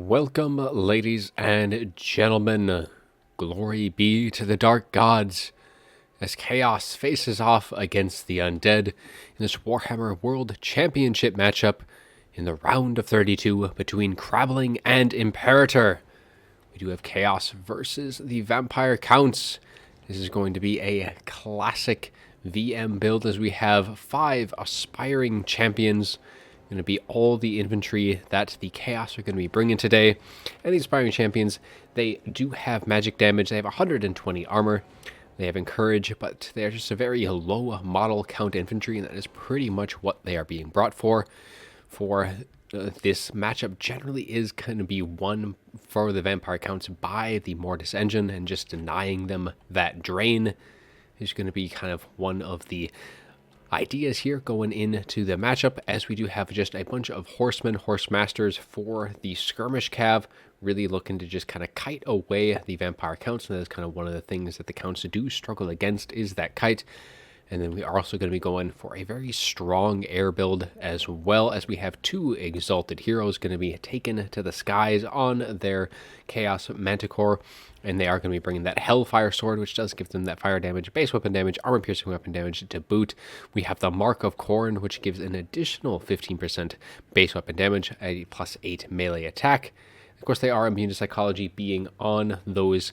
Welcome, ladies and gentlemen. Glory be to the dark gods as Chaos faces off against the undead in this Warhammer World Championship matchup in the round of 32 between Crabling and Imperator. We do have Chaos versus the Vampire Counts. This is going to be a classic VM build as we have 5 aspiring champions. Going to be all the infantry that the Chaos are going to be bringing today. And the aspiring champions, they do have magic damage. They have 120 armor. They have encourage, but they are just a very low model count infantry, and that is pretty much what they are being brought for. This matchup generally is going to be won for the Vampire Counts by the Mortis engine, and just denying them that drain is going to be kind of one of the ideas here going into the matchup, as we do have just a bunch of horsemen, horse masters for the skirmish cav, really looking to just kind of kite away the Vampire Counts. And that's kind of one of the things that the Counts do struggle against, is that kite. And then we are also going to be going for a very strong air build, as well as we have 2 exalted heroes going to be taken to the skies on their Chaos Manticore. And they are going to be bringing that Hellfire Sword, which does give them that fire damage, base weapon damage, armor piercing weapon damage to boot. We have the Mark of Khorne, which gives an additional 15% base weapon damage, a +8 melee attack. Of course, they are immune to psychology, being on those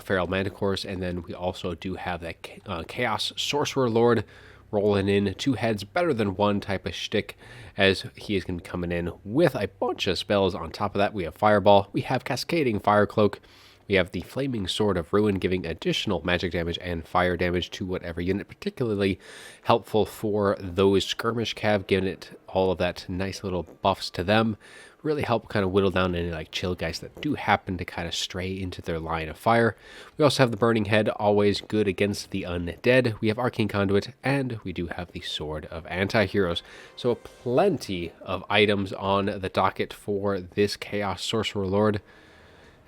feral manticores. And then we also do have that Chaos Sorcerer Lord rolling in, 2 heads, better than 1 type of shtick, as he is going to be coming in with a bunch of spells. On top of that, we have Fireball, we have Cascading Fire Cloak, we have the Flaming Sword of Ruin, giving additional magic damage and fire damage to whatever unit, particularly helpful for those skirmish cav, giving it all of that nice little buffs to them. Really help kind of whittle down any like chill guys that do happen to kind of stray into their line of fire. We also have the Burning Head, always good against the undead. We have Arcane Conduit, and we do have the Sword of Anti-Heroes. So plenty of items on the docket for this Chaos Sorcerer Lord.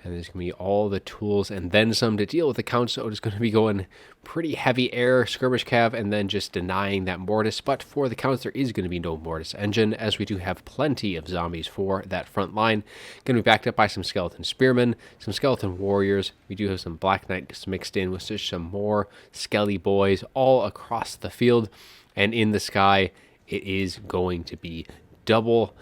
And there's going to be all the tools and then some to deal with the Counts. So it's going to be going pretty heavy air, skirmish cav, and then just denying that Mortis. But for the Counts, there is going to be no Mortis engine, as we do have plenty of zombies for that front line. Going to be backed up by some skeleton spearmen, some skeleton warriors. We do have some Black Knights mixed in with just some more skelly boys all across the field. And in the sky, it is going to be double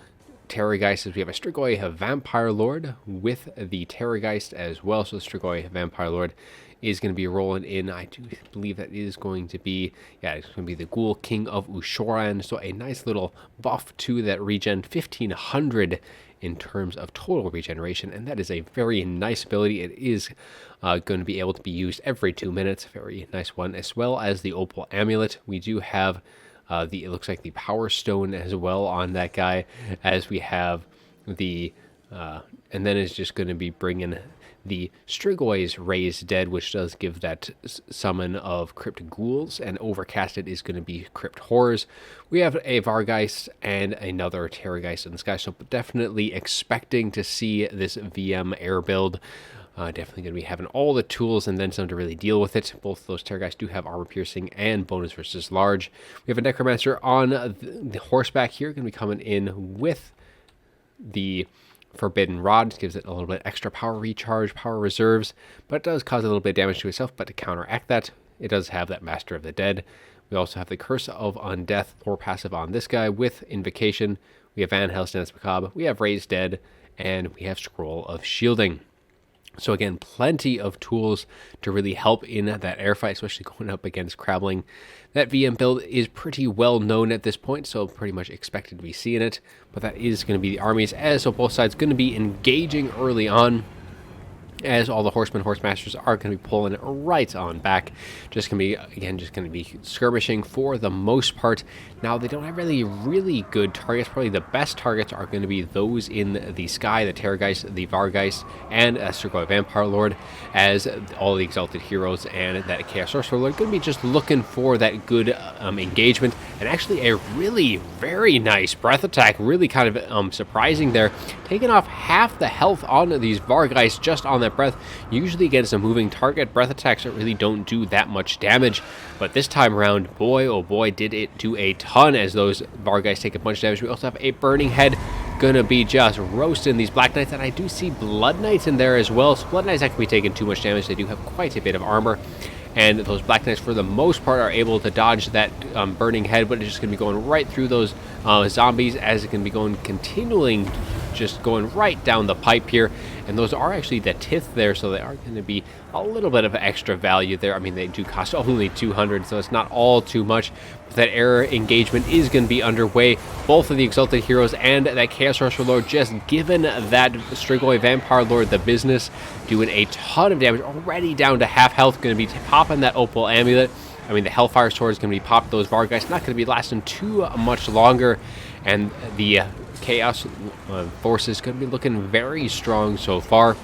Terrorgeist, as we have a Strigoi Vampire Lord with the Terrorgeist as well. So the Strigoi Vampire Lord is going to be rolling in. I do believe that is going to be, it's going to be the Ghoul King of Ushoran. So a nice little buff to that regen, 1500 in terms of total regeneration, and that is a very nice ability. It is going to be able to be used every 2 minutes. Very nice one, as well as the Opal Amulet. We do have it looks like the Power Stone as well on that guy, as we have the and then it's just going to be bringing the Strigoi's Raised Dead, which does give that summon of Crypt Ghouls, and Overcasted is going to be Crypt Horrors. We have a Vargeist and another Terrorgeist in the sky, so definitely expecting to see this VM air build. Definitely going to be having all the tools and then some to really deal with it. Both of those Terrorgeists do have armor piercing and bonus versus large. We have a Necromancer on the horseback here, going to be coming in with the Forbidden Rod. Gives it a little bit extra power recharge, power reserves, but it does cause a little bit of damage to itself. But to counteract that, it does have that Master of the Dead. We also have the Curse of Undeath, or passive on this guy with Invocation. We have Van Hels's Dance Macabre. We have Raised Dead, and we have Scroll of Shielding. So again, plenty of tools to really help in that air fight, especially going up against Crabling. That VM build is pretty well known at this point, so pretty much expected to be seeing it. But that is going to be the armies, so both sides going to be engaging early on, as all the horsemen, horse masters are going to be pulling right on back. Just going to be, again, just going to be skirmishing for the most part. Now, they don't have really good targets. Probably the best targets are going to be those in the sky, the Terrorgeist, the Vargeist, and a Strigoi Vampire Lord, as all the Exalted Heroes and that Chaos Sorcerer Lord are going to be just looking for that good engagement. And actually a really very nice breath attack, really kind of surprising there, taking off half the health on these Vargeist just on that breath. Usually against a moving target, breath attacks really don't do that much damage, but this time around, boy oh boy, did it do a ton, as those Vargeist take a bunch of damage. We also have a Burning Head gonna be just roasting these Black Knights, and I do see Blood Knights in there as well. So Blood Knights not gonna be taking too much damage. They do have quite a bit of armor, and those Black Knights for the most part are able to dodge that burning head, but it's just gonna be going right through those zombies, as it can be going continuing, just going right down the pipe here. And those are actually the tith there, so they are going to be a little bit of extra value there. I mean, they do cost only 200, so it's not all too much. But that air engagement is going to be underway. Both of the Exalted Heroes and that Chaos Sorcerer Lord just given that Strigoi Vampire Lord the business, doing a ton of damage, already down to half health. Going to be popping that Opal Amulet. I mean, the Hellfire Sword is going to be popped. Those Vargeist not going to be lasting too much longer, and the Chaos Force is going to be looking very strong so far,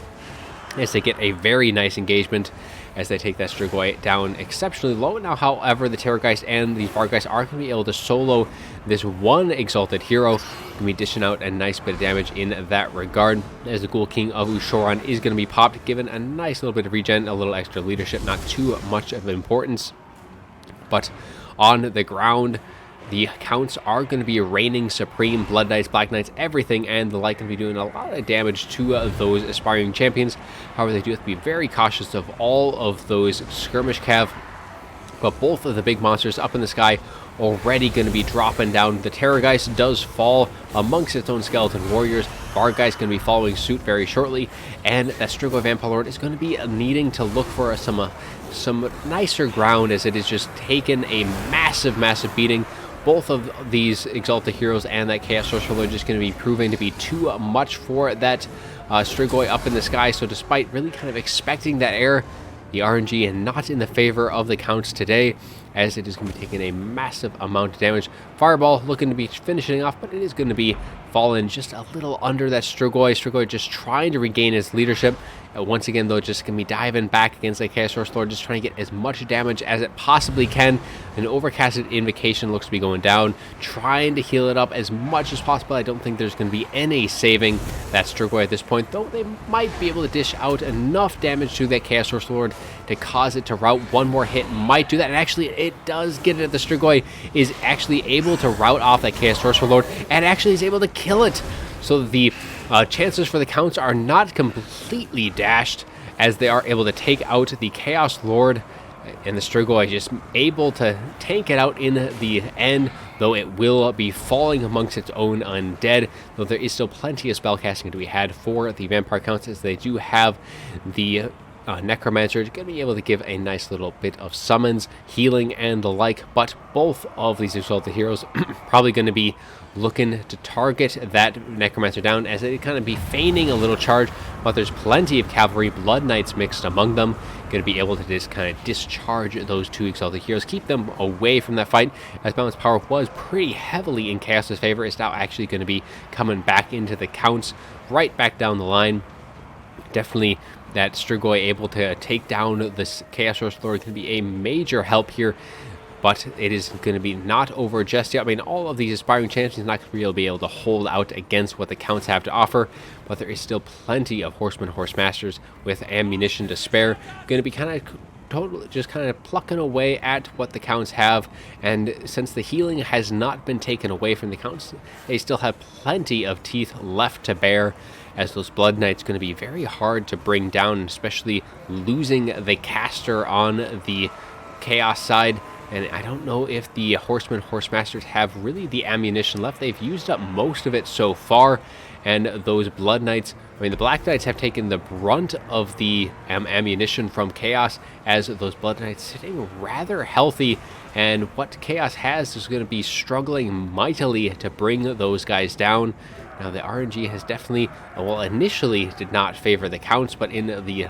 as they get a very nice engagement as they take that Strigoi down exceptionally low. Now, however, the Terrorgeist and the Vargeist are going to be able to solo this one Exalted Hero. Going to be dishing out a nice bit of damage in that regard, as the Ghoul King of Ushoran is going to be popped, given a nice little bit of regen, a little extra leadership, not too much of importance. But on the ground, the counts are going to be reigning supreme. Blood Knights, Black Knights, everything and the like, going to be doing a lot of damage to those aspiring champions. However, they do have to be very cautious of all of those skirmish cav. But both of the big monsters up in the sky already going to be dropping down. The Terrorgeist does fall amongst its own skeleton warriors. Vargeist going to be following suit very shortly, and that Strigoi Vampire Lord is going to be needing to look for some nicer ground, as it is just taken a massive beating. Both of these Exalted Heroes and that Chaos Sorcerer Lord are just going to be proving to be too much for that Strigoi up in the sky. So despite really kind of expecting that air, the RNG and not in the favor of the counts today, as it is going to be taking a massive amount of damage. Fireball looking to be finishing off, but it is going to be falling just a little under that Strigoi. Strigoi just trying to regain its leadership. Once again, though, just going to be diving back against the Chaos Sorcerer Lord, just trying to get as much damage as it possibly can. An Overcasted Invocation looks to be going down, trying to heal it up as much as possible. I don't think there's going to be any saving that Strigoi at this point, though they might be able to dish out enough damage to that Chaos Sorcerer Lord to cause it to rout. One more hit might do that, and actually it does get it. The Strigoi is actually able to rout off that Chaos Sorcerer Lord, and actually is able to kill it. So the chances for the counts are not completely dashed, as they are able to take out the Chaos Lord, and the Strigoi just able to tank it out in the end, though it will be falling amongst its own undead, though there is still plenty of spellcasting to be had for the Vampire counts, as they do have the Necromancer going to be able to give a nice little bit of summons, healing, and the like. But both of these Exalted Heroes probably going to be looking to target that Necromancer down, as they kind of be feigning a little charge, but there's plenty of cavalry, Blood Knights mixed among them, going to be able to just kind of discharge those two Exalted Heroes, keep them away from that fight, as Balance Power was pretty heavily in Chaos' favor. It's now actually going to be coming back into the counts, right back down the line. Definitely that Strigoi able to take down this Chaos Sorcerer Lord can be a major help here, but it is going to be not over just yet. I mean, all of these aspiring champions not going to be able to hold out against what the counts have to offer, but there is still plenty of Horsemen, Horsemasters with ammunition to spare. Going to be kind of totally just kind of plucking away at what the counts have, and since the healing has not been taken away from the counts, they still have plenty of teeth left to bear, as those Blood Knights going to be very hard to bring down, especially losing the caster on the Chaos side. And I don't know if the Horsemen, Horsemasters have really the ammunition left. They've used up most of it so far, and those Blood Knights, I mean, the Black Knights have taken the brunt of the ammunition from Chaos, as those Blood Knights sitting rather healthy, and what Chaos has is going to be struggling mightily to bring those guys down. Now, the RNG has definitely, well, initially did not favor the counts, but in the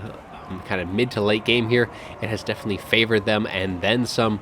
kind of mid to late game here, it has definitely favored them, and then some,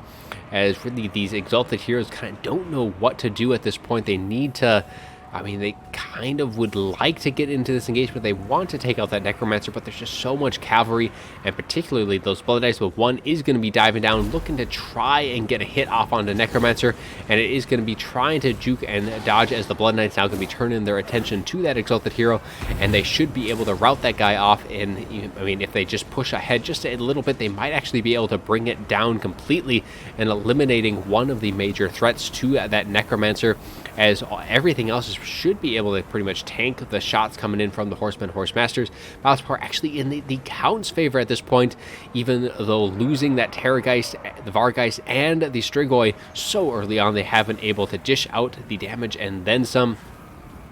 as really these Exalted Heroes kind of don't know what to do at this point. They need to, I mean, they kind of would like to get into this engagement. They want to take out that Necromancer, but there's just so much cavalry, and particularly those Blood Knights. But one is going to be diving down, looking to try and get a hit off onto Necromancer, and it is going to be trying to juke and dodge, as the Blood Knights now going to be turning their attention to that Exalted Hero, and they should be able to rout that guy off. And I mean, if they just push ahead just a little bit, they might actually be able to bring it down completely, and eliminating one of the major threats to that Necromancer, as everything else should be able able to pretty much tank the shots coming in from the Horsemen, Horsemasters. Balance power actually in the Count's favor at this point, even though losing that Terrorgeist, the Vargeist, and the Strigoi so early on, they have been able to dish out the damage and then some.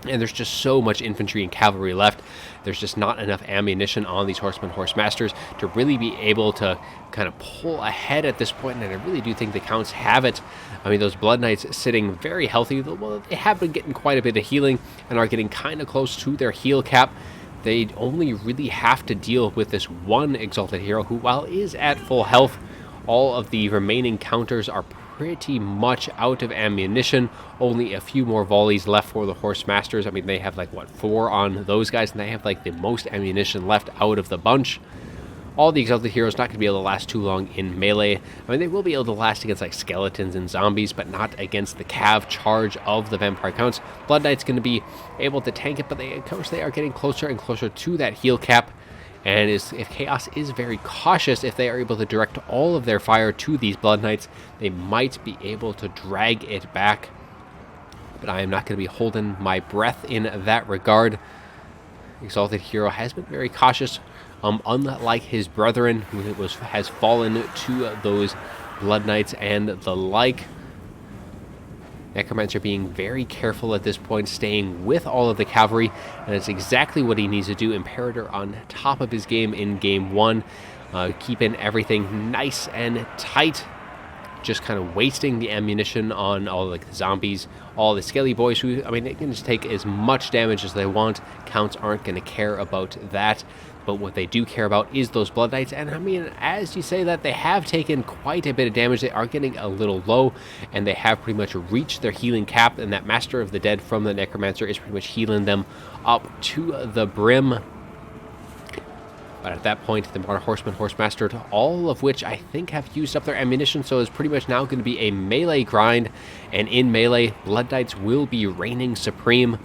And there's just so much infantry and cavalry left. There's just not enough ammunition on these Horsemen, Horsemasters to really be able to kind of pull ahead at this point, and I really do think the Counts have it. I mean, those Blood Knights sitting very healthy. Well, they have been getting quite a bit of healing and are getting kind of close to their heal cap. They only really have to deal with this one Exalted Hero who, while is at full health, all of the remaining counters are pretty much out of ammunition. Only a few more volleys left for the Horsemasters. I mean, they have like, what, 4 on those guys, and they have like the most ammunition left out of the bunch. All the Exalted Heroes not going to be able to last too long in melee. I mean, they will be able to last against like skeletons and zombies, but not against the cav charge of the Vampire Counts. Blood Knight's going to be able to tank it, but of course they are getting closer and closer to that heal cap. And if Chaos is very cautious, if they are able to direct all of their fire to these Blood Knights, they might be able to drag it back. But I am not going to be holding my breath in that regard. Exalted Hero has been very cautious, unlike his brethren, who has fallen to those Blood Knights and the like. Necromancer being very careful at this point, staying with all of the cavalry, and it's exactly what he needs to do. Imperator on top of his game in game 1, keeping everything nice and tight, just kind of wasting the ammunition on all like the zombies, all the skelly boys who, I mean, they can just take as much damage as they want. Counts aren't going to care about that. But what they do care about is those Blood Knights. And I mean, as you say that, they have taken quite a bit of damage. They are getting a little low, and they have pretty much reached their healing cap. And that Master of the Dead from the Necromancer is pretty much healing them up to the brim. But at that point, the Horseman, Horsemaster, all of which I think have used up their ammunition, so it's pretty much now going to be a melee grind. And in melee, Blood Knights will be reigning supreme.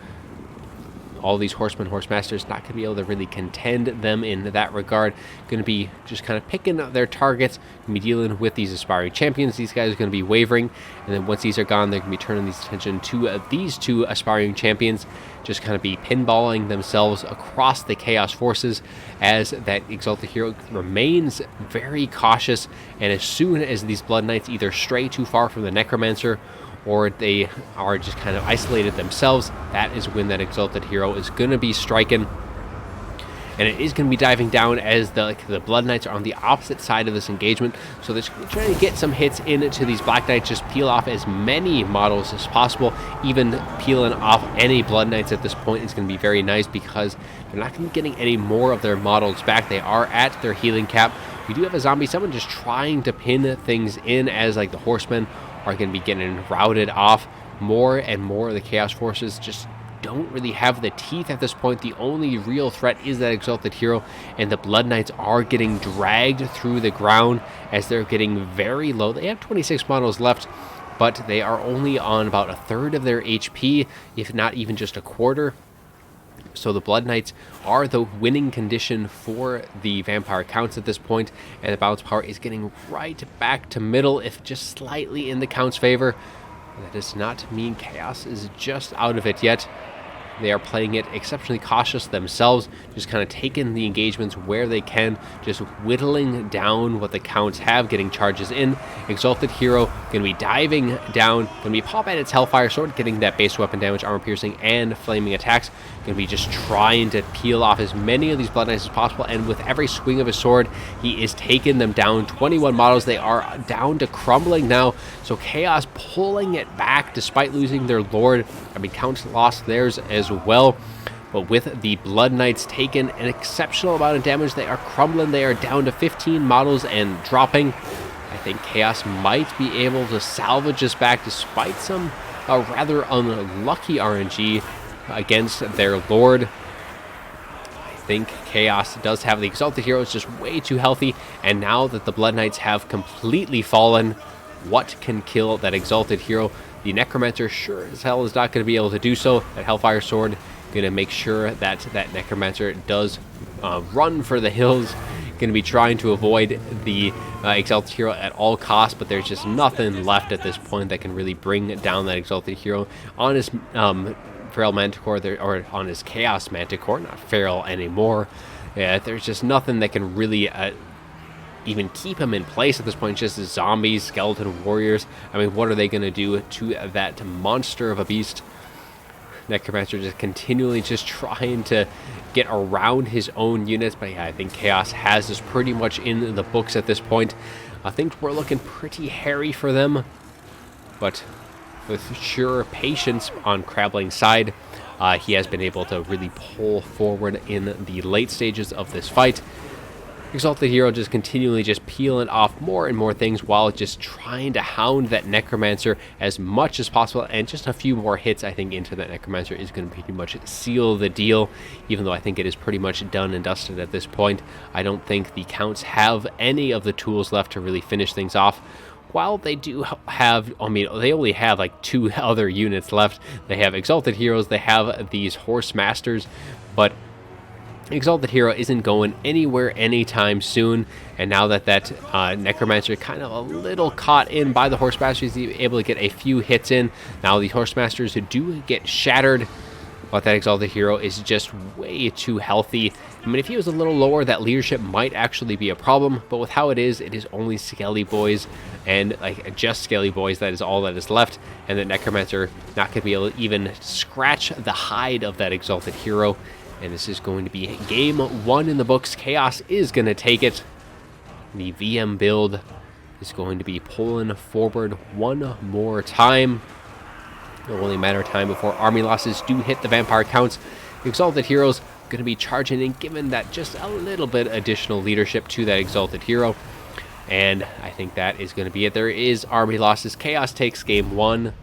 All these Horsemen, Horsemasters not going to be able to really contend them in that regard. Going to be just kind of picking their targets, going to be dealing with these aspiring champions. These guys are going to be wavering, and then once these are gone, they're going to be turning these attention to these 2 aspiring champions, just kind of be pinballing themselves across the Chaos forces as that Exalted Hero remains very cautious. And as soon as these Blood Knights either stray too far from the Necromancer or they are just kind of isolated themselves, that is when that Exalted Hero is going to be striking. And it is going to be diving down as the Blood Knights are on the opposite side of this engagement. So they're trying to get some hits into these Black Knights, just peel off as many models as possible. Even peeling off any Blood Knights at this point is going to be very nice, because they're not going to be getting any more of their models back. They are at their healing cap. We do have a zombie, someone just trying to pin things in, as like the Horsemen are going to be getting routed off. More and more of the Chaos forces just don't really have the teeth at this point. The only real threat is that Exalted Hero, and the Blood Knights are getting dragged through the ground as they're getting very low. They have 26 models left, but they are only on about a third of their HP, if not even just a quarter. So the Blood Knights are the winning condition for the Vampire Counts at this point, and the balance power is getting right back to middle, if just slightly in the Count's favor. That does not mean Chaos is just out of it yet. They are playing it exceptionally cautious themselves, just kind of taking the engagements where they can, just whittling down what the Counts have, getting charges in. Exalted Hero going to be diving down, going to be pop at its Hellfire Sword, getting that base weapon damage, armor piercing, and flaming attacks. Going to be just trying to peel off as many of these Blood Knights as possible, and with every swing of his sword, he is taking them down. 21 models, they are down to crumbling now, so Chaos pulling it back despite losing their Lord. I mean, Counts lost theirs as well, but with the Blood Knights taking an exceptional amount of damage, they are crumbling. They are down to 15 models and dropping. I think Chaos might be able to salvage this back despite some rather unlucky RNG against their Lord. I think Chaos does have the Exalted Hero. It's just way too healthy, and now that the Blood Knights have completely fallen, what can kill that Exalted Hero? The Necromancer sure as hell is not going to be able to do so. That Hellfire Sword going to make sure that that Necromancer does run for the hills. Going to be trying to avoid the Exalted Hero at all costs, but there's just nothing left at this point that can really bring down that Exalted Hero. On his Feral Manticore there, or on his Chaos Manticore, not Feral anymore. Yeah, there's just nothing that can really even keep him in place at this point. Just zombies, skeleton warriors. I mean, what are they going to do to that monster of a beast? Necromancer just continually just trying to get around his own units. But yeah, I think Chaos has this pretty much in the books at this point. I think we're looking pretty hairy for them. But with sure patience on Crabling's side, he has been able to really pull forward in the late stages of this fight. Exalted Hero just continually just peeling off more and more things while just trying to hound that Necromancer as much as possible, and just a few more hits I think into that Necromancer is going to pretty much seal the deal, even though I think it is pretty much done and dusted at this point. I don't think the Counts have any of the tools left to really finish things off. While they do have, I mean, they only have like 2 other units left. They have Exalted Heroes, they have these Horse Masters, but Exalted Hero isn't going anywhere anytime soon, and now that Necromancer kind of a little caught in by the Horse Masters, he's able to get a few hits in. Now the Horse Masters do get shattered, but that Exalted Hero is just way too healthy. I mean, if he was a little lower, that leadership might actually be a problem, but with how it is only Skelly Boys, and like just Skelly Boys, that is all that is left, and the Necromancer not going to be able to even scratch the hide of that Exalted Hero. And this is going to be game 1 in the books. Chaos is going to take it. The VM build is going to be pulling forward one more time. It'll only matter of time before army losses do hit the vampire counts. Exalted Heroes going to be charging and giving that just a little bit additional leadership to that Exalted Hero. And I think that is going to be it. There is army losses. Chaos takes game 1.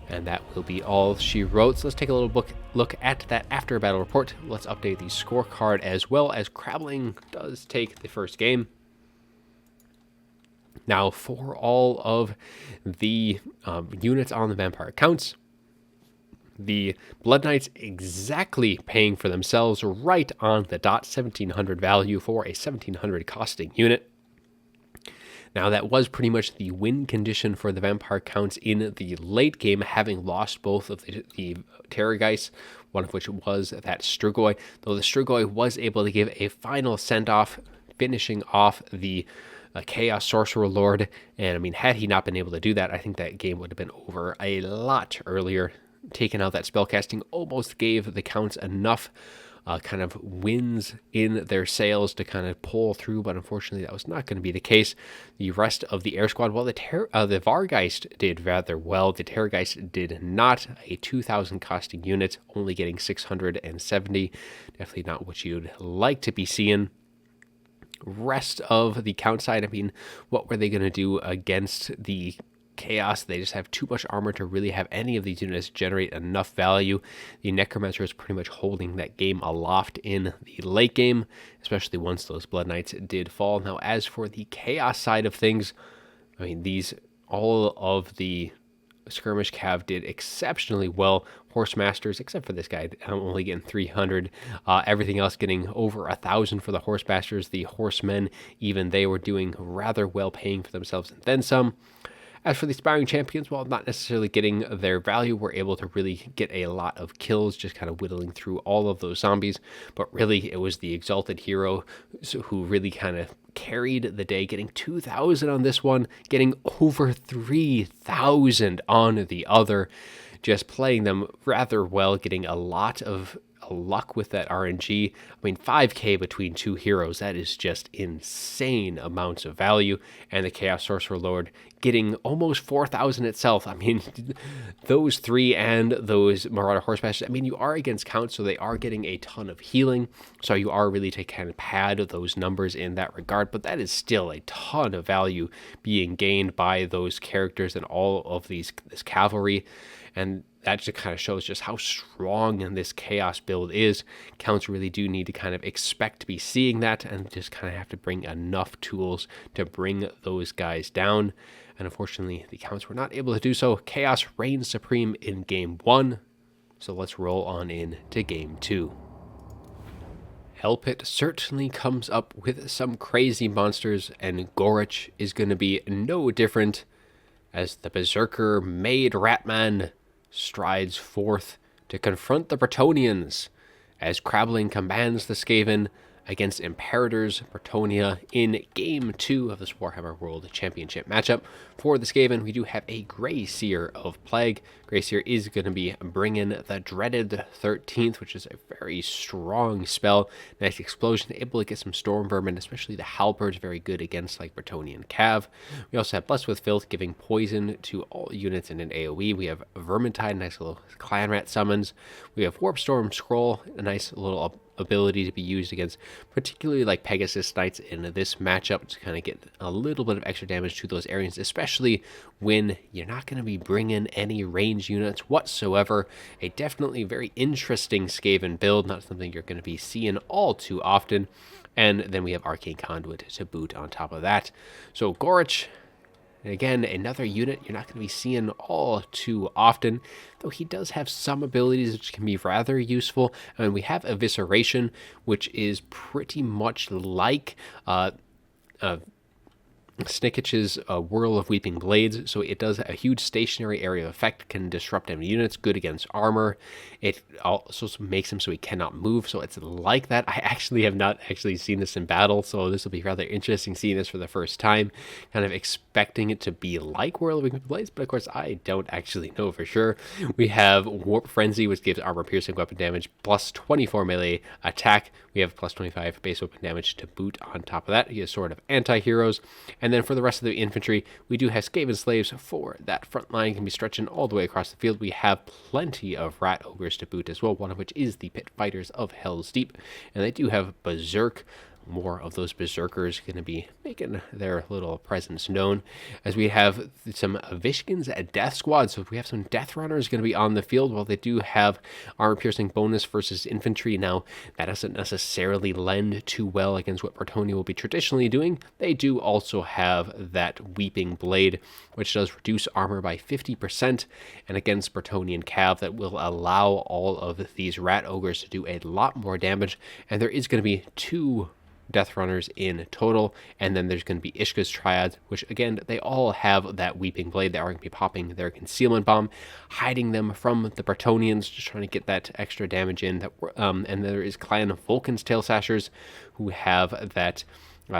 And that will be all she wrote. So let's take a little look at that after battle report. Let's update the scorecard as well, as Crabling does take the first game. Now, for all of the units on the vampire counts, the Blood Knights exactly paying for themselves right on the dot, 1700 value for a 1700 costing unit. Now, that was pretty much the win condition for the Vampire Counts in the late game, having lost both of the Terrorgeists, one of which was that Strigoi, though the Strigoi was able to give a final send-off, finishing off the Chaos Sorcerer Lord. And, I mean, had he not been able to do that, I think that game would have been over a lot earlier. Taking out that spellcasting almost gave the Counts enough kind of wins in their sails to kind of pull through, but unfortunately that was not going to be the case. The rest of the air squad, well, the Vargeist did rather well. The Terrorgeist did not. A 2,000 costing unit, only getting 670. Definitely not what you'd like to be seeing. Rest of the count side, I mean, what were they going to do against the Chaos? They just have too much armor to really have any of these units generate enough value. The Necromancer is pretty much holding that game aloft in the late game, especially once those Blood Knights did fall. Now, as for the Chaos side of things, I mean, all of the Skirmish Cav did exceptionally well. Horse Masters, except for this guy, only getting 300. Everything else getting over 1,000 for the Horse Masters. The Horsemen, even they were doing rather well, paying for themselves and then some. As for the Aspiring Champions, while not necessarily getting their value, we're able to really get a lot of kills, just kind of whittling through all of those zombies. But really, it was the Exalted Hero who really kind of carried the day, getting 2,000 on this one, getting over 3,000 on the other. Just playing them rather well, getting a lot of luck with that RNG. I mean, 5k between 2 heroes, that is just insane amounts of value. And the Chaos Sorcerer Lord getting almost 4,000 itself. I mean, those 3 and those Marauder Horse Masters, I mean, you are against count, so they are getting a ton of healing. So you are really to kind of pad those numbers in that regard, but that is still a ton of value being gained by those characters and all of this cavalry. And that just kind of shows just how strong this Chaos build is. Counts really do need to kind of expect to be seeing that, and just kind of have to bring enough tools to bring those guys down. And unfortunately, the Counts were not able to do so. Chaos reigns supreme in game 1. So let's roll on in to game 2. Hellpit certainly comes up with some crazy monsters, and Gorich is going to be no different, as the Berserker Maid Ratman strides forth to confront the Bretonnians as Crabling commands the Skaven against Imperators Bretonnia in Game 2 of this Warhammer World Championship matchup. For the Skaven, we do have a Grey Seer of Plague. Grey Seer is going to be bringing the dreaded 13th, which is a very strong spell. Nice explosion, able to get some Storm Vermin, especially the Halberds, very good against like Bretonnian Cav. We also have Blessed with Filth, giving poison to all units in an AoE. We have Vermintide, nice little Clan Rat summons. We have Warp Storm Scroll, a nice little ability to be used against particularly like Pegasus Knights in this matchup to kind of get a little bit of extra damage to those areas, especially when you're not going to be bringing any range units whatsoever. A definitely very interesting Skaven build, not something you're going to be seeing all too often. And then we have Arcane Conduit to boot on top of that. So Gorich, again, another unit you're not going to be seeing all too often, though he does have some abilities which can be rather useful. I mean, we have Evisceration, which is pretty much like Snicketch's Whirl of Weeping Blades, so it does a huge stationary area effect, can disrupt enemy units, good against armor. It also makes him so he cannot move, so it's like that. I actually have not actually seen this in battle, so this will be rather interesting seeing this for the first time, kind of expecting it to be like Whirl of Weeping Blades, but of course I don't actually know for sure. We have Warp Frenzy, which gives armor piercing weapon damage, plus 24 melee attack. We have plus 25 base weapon damage to boot on top of that. He has Sword of Anti-Heroes. And then for the rest of the infantry, we do have Skaven Slaves for that front line, can be stretching all the way across the field. We have plenty of Rat Ogres to boot as well, one of which is the Pit Fighters of Hell's Deep. And they do have Berserk. More of those Berserkers going to be making their little presence known, as we have some Vishkin's Death Squad. So if we have some Death Runners going to be on the field, while they do have armor piercing bonus versus infantry. Now, that doesn't necessarily lend too well against what Bretonnia will be traditionally doing. They do also have that Weeping Blade, which does reduce armor by 50%, and against Bretonnian Cav, that will allow all of these Rat Ogres to do a lot more damage. And there is going to be 2 Death Runners in total, and then there's going to be Ishka's Triads, which again, they all have that Weeping Blade. They are going to be popping their Concealment Bomb, hiding them from the Bretonnians, just trying to get that extra damage in. And there is Clan Vulcan's Tail Sashers, who have that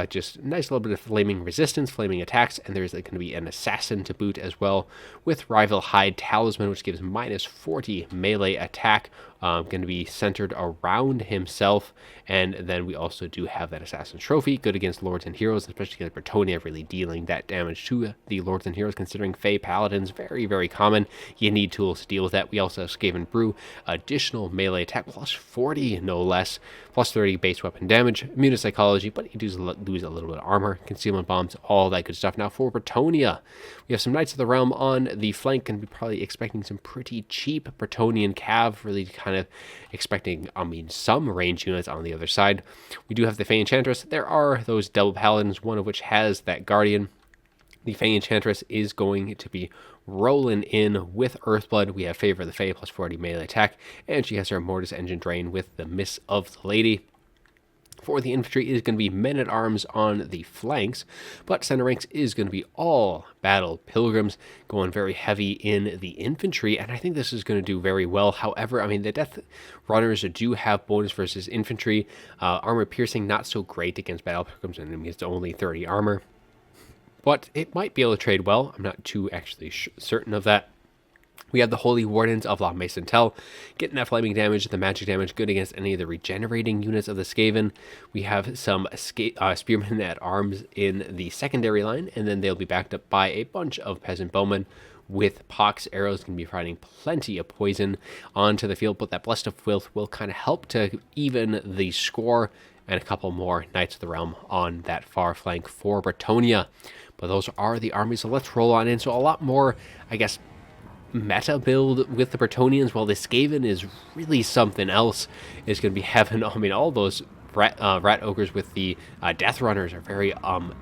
just nice little bit of flaming resistance, flaming attacks, and there's going to be an assassin to boot as well, with Rival Hide Talisman, which gives minus 40 melee attack, going to be centered around himself. And then we also do have that Assassin's Trophy, good against Lords and Heroes, especially against Bretonnia, really dealing that damage to the Lords and Heroes, considering Fey Paladins, very, very common. You need tools to deal with that. We also have Skaven Brew, additional melee attack, plus 40, no less, plus 30 base weapon damage, immune to psychology, but you do lose a little bit of armor, concealment bombs, all that good stuff. Now for Bretonnia, we have some Knights of the Realm on the flank, and we're probably expecting some pretty cheap Bretonnian Cav, really kind of expecting, some range units on the other side. We do have the Fey Enchantress. There are those double paladins, one of which has that Guardian. The Fey Enchantress is going to be rolling in with Earthblood. We have Favor of the Fey, plus 40 melee attack, and she has her Mortis Engine Drain with the Miss of the Lady. For the infantry, it is going to be Men-at-Arms on the flanks, but center ranks is going to be all Battle Pilgrims, going very heavy in the infantry, and I think this is going to do very well. However, the Death Runners do have bonus versus infantry. Armor piercing, not so great against Battle Pilgrims, and it's only 30 armor, but it might be able to trade well. I'm not too actually certain of that. We have the Holy Wardens of La Maison-Tel, getting that flaming damage, the magic damage, good against any of the regenerating units of the Skaven. We have some Spearmen at Arms in the secondary line, and then they'll be backed up by a bunch of Peasant Bowmen with Pox arrows, going to be providing plenty of poison onto the field, but that Blessed of Filth will kind of help to even the score, and a couple more Knights of the Realm on that far flank for Bretonnia. But those are the armies, so let's roll on in. So a lot more, I guess, meta build with the Bretonnians, while the Skaven is really something else. Is going to be having, all those Rat Ogres with the Death Runners are very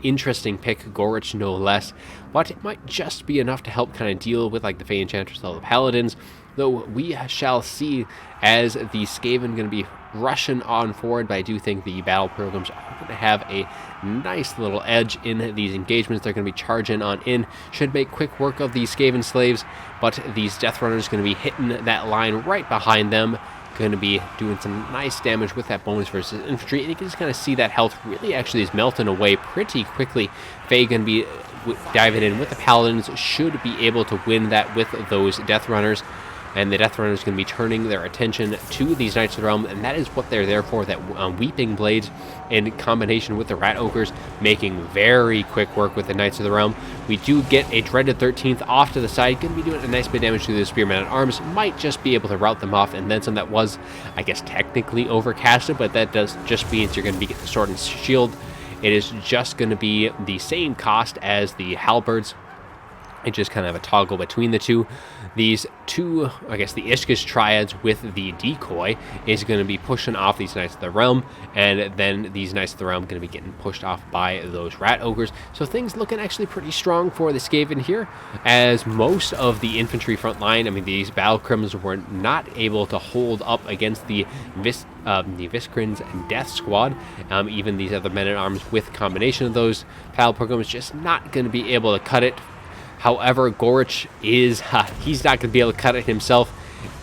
interesting pick, Gorich no less, but it might just be enough to help kind of deal with like the Fey Enchantress, all the Paladins. though we shall see, as the Skaven going to be rushing on forward. But I do think the battle programs are going to have a nice little edge in these engagements. They're going to be charging on in, should make quick work of these Skaven slaves, but these Death Runners going to be hitting that line right behind them, going to be doing some nice damage with that bonus versus infantry, and you can just kind of see that health really actually is melting away pretty quickly. Faye going to be diving in with the Paladins, should be able to win that with those Death Runners, and the Death Runners going to be turning their attention to these Knights of the Realm, and that is what they're there for, that Weeping Blades in combination with the Rat Ogres, making very quick work with the Knights of the Realm. We do get a Dreaded 13th off to the side, going to be doing a nice bit of damage to the Spearmen at Arms, might just be able to rout them off, and then some. That was, I guess, technically overcasted, but that does just means you're going to be getting the Sword and Shield. It is just going to be the same cost as the Halberds. It's just kind of a toggle between the two. These two, I guess, the Ishkish Triads with the Decoy is going to be pushing off these Knights of the Realm, and then these Knights of the Realm going to be getting pushed off by those Rat Ogres. So things looking actually pretty strong for the Skaven here, as most of the infantry front line, I mean, these Battle Crims were not able to hold up against the Viskrins and Death Squad. Even these other men-at-arms with combination of those battle programs just not going to be able to cut it. However, Gorich is, he's not going to be able to cut it himself.